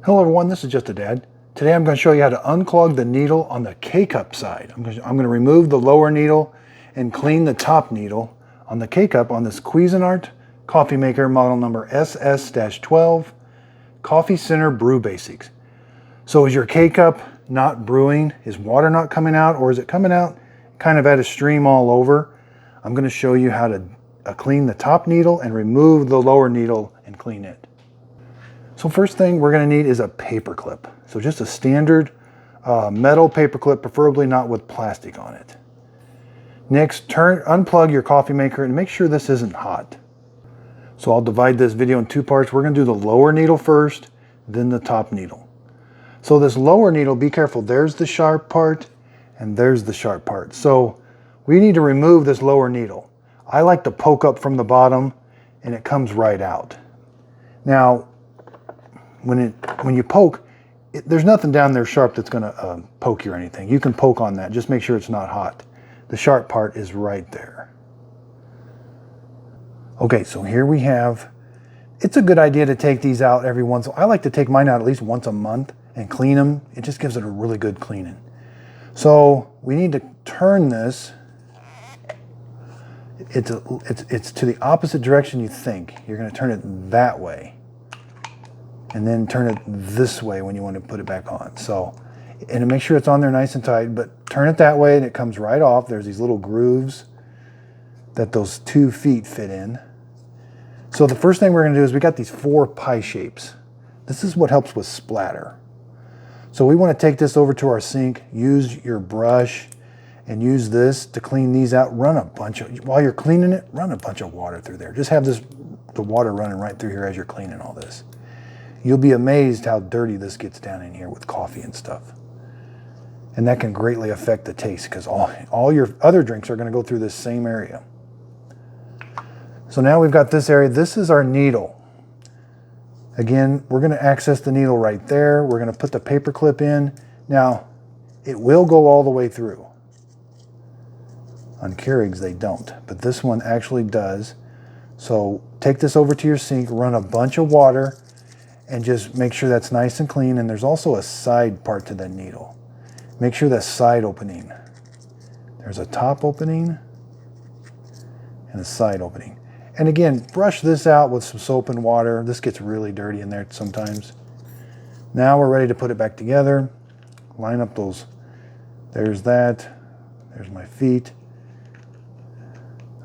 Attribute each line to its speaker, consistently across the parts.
Speaker 1: Hello everyone, this is Just a Dad. Today I'm going to show you how to unclog the needle on the K-cup side. I'm going to remove the lower needle and clean the top needle on the K-cup on this Cuisinart coffee maker model number SS-12 Coffee Center Brew Basics. So is your K-cup not brewing? Is water not coming out, or is it coming out kind of at a stream all over? I'm going to show you how to clean the top needle and remove the lower needle and clean it. So first thing we're going to need is a paper clip. So just a standard metal paper clip, preferably not with plastic on it. Next, unplug your coffee maker and make sure this isn't hot. So I'll divide this video in two parts. We're going to do the lower needle first, then the top needle. So this lower needle, be careful, there's the sharp part and there's the sharp part. So we need to remove this lower needle. I like to poke up from the bottom and it comes right out. Now, when you poke, there's nothing down there sharp that's going to poke you or anything. You can poke on that. Just make sure it's not hot. The sharp part is right there. Okay, so here we have, it's a good idea to take these out every once. I like to take mine out at least once a month and clean them. It just gives it a really good cleaning. So we need to turn this. It's to the opposite direction you think. You're going to turn it that way. And then turn it this way when you want to put it back on. So, and make sure it's on there nice and tight, but turn it that way and it comes right off. There's these little grooves that those 2 feet fit in. So the first thing we're going to do is we got these 4 pie shapes. This is what helps with splatter. So we want to take this over to our sink, use your brush and use this to clean these out. While you're cleaning it, run a bunch of water through there. Just have the water running right through here as you're cleaning all this. You'll be amazed how dirty this gets down in here with coffee and stuff. And that can greatly affect the taste because all your other drinks are going to go through this same area. So now we've got this area. This is our needle. Again, we're going to access the needle right there. We're going to put the paper clip in. Now, it will go all the way through. On Keurigs, they don't, but this one actually does. So take this over to your sink, run a bunch of water, and just make sure that's nice and clean. And there's also a side part to the needle. Make sure that side opening. There's a top opening and a side opening. And again, brush this out with some soap and water. This gets really dirty in there sometimes. Now we're ready to put it back together. Line up those. There's that. There's my feet.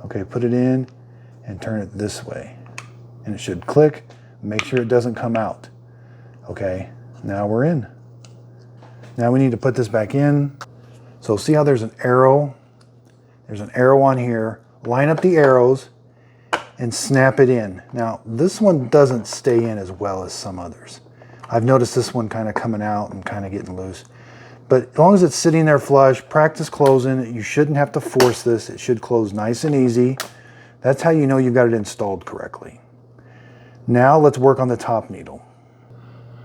Speaker 1: Okay, put it in and turn it this way. And it should click. Make sure it doesn't come out. Okay, now we're in. Now we need to put this back in. So see how there's an arrow? There's an arrow on here. Line up the arrows and snap it in. Now this one doesn't stay in as well as some others. I've noticed this one kind of coming out and kind of getting loose. But as long as it's sitting there flush, practice closing it. You shouldn't have to force this. It should close nice and easy. That's how you know you've got it installed correctly. Now let's work on the top needle.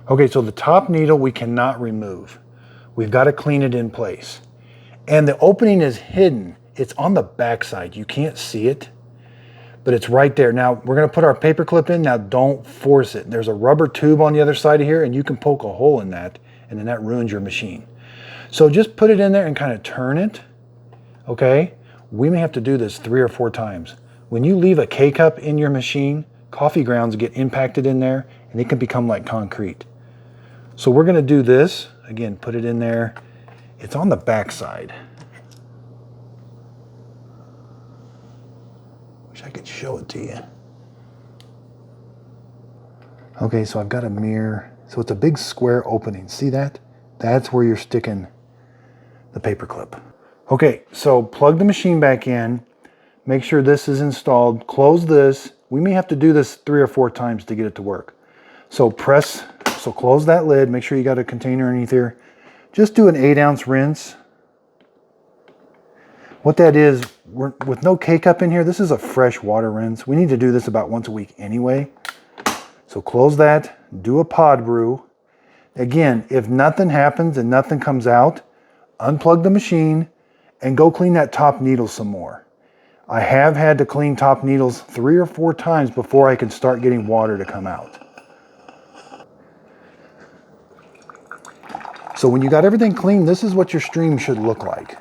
Speaker 1: Okay, so the top needle we cannot remove. We've got to clean it in place. And the opening is hidden. It's on the back side. You can't see it, but it's right there. Now we're going to put our paper clip in. Now don't force it. There's a rubber tube on the other side of here and you can poke a hole in that and then that ruins your machine. So just put it in there and kind of turn it. Okay, we may have to do this 3 or 4 times. When you leave a K-cup in your machine, coffee grounds get impacted in there and it can become like concrete. So we're going to do this. Again, put it in there. It's on the back side. Wish I could show it to you. Okay, so I've got a mirror. So it's a big square opening. See that? That's where you're sticking the paper clip. Okay, so plug the machine back in. Make sure this is installed. Close this. We may have to do this 3 or 4 times to get it to work. So close that lid. Make sure you got a container underneath here. Just do an 8-ounce rinse. What that is, with no K-cup in here, this is a fresh water rinse. We need to do this about once a week anyway. So close that, do a pod brew. Again, if nothing happens and nothing comes out, unplug the machine and go clean that top needle some more. I have had to clean top needles 3 or 4 times before I can start getting water to come out. So when you got everything clean, this is what your stream should look like.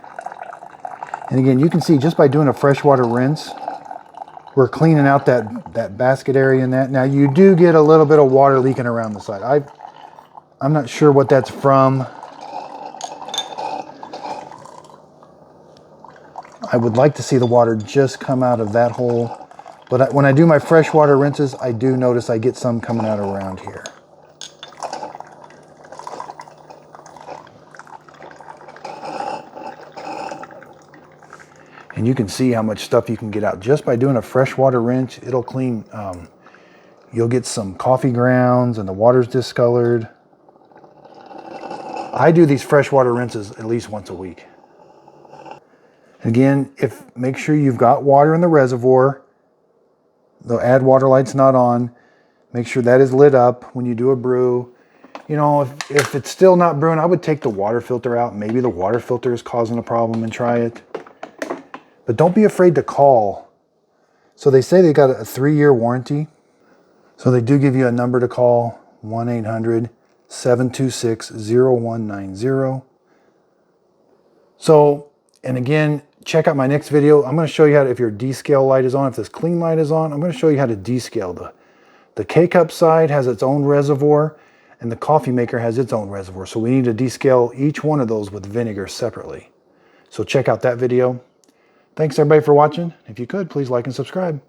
Speaker 1: And again, you can see just by doing a freshwater rinse, we're cleaning out that basket area and that. Now you do get a little bit of water leaking around the side. I'm not sure what that's from. I would like to see the water just come out of that hole. But when I do my freshwater rinses, I do notice I get some coming out around here. And you can see how much stuff you can get out just by doing a freshwater rinse. It'll clean. You'll get some coffee grounds and the water's discolored. I do these freshwater rinses at least once a week. Again, make sure you've got water in the reservoir. The add water light's not on. Make sure that is lit up when you do a brew. You know, if it's still not brewing, I would take the water filter out. Maybe the water filter is causing a problem and try it. But don't be afraid to call. So they say they got a 3-year warranty. So they do give you a number to call, 1-800-726-0190. So, and again, check out my next video. I'm going to show you how to, if your descale light is on, if this clean light is on, I'm going to show you how to descale. The K-Cup side has its own reservoir and the coffee maker has its own reservoir. So we need to descale each one of those with vinegar separately. So check out that video. Thanks everybody for watching. If you could, please like and subscribe.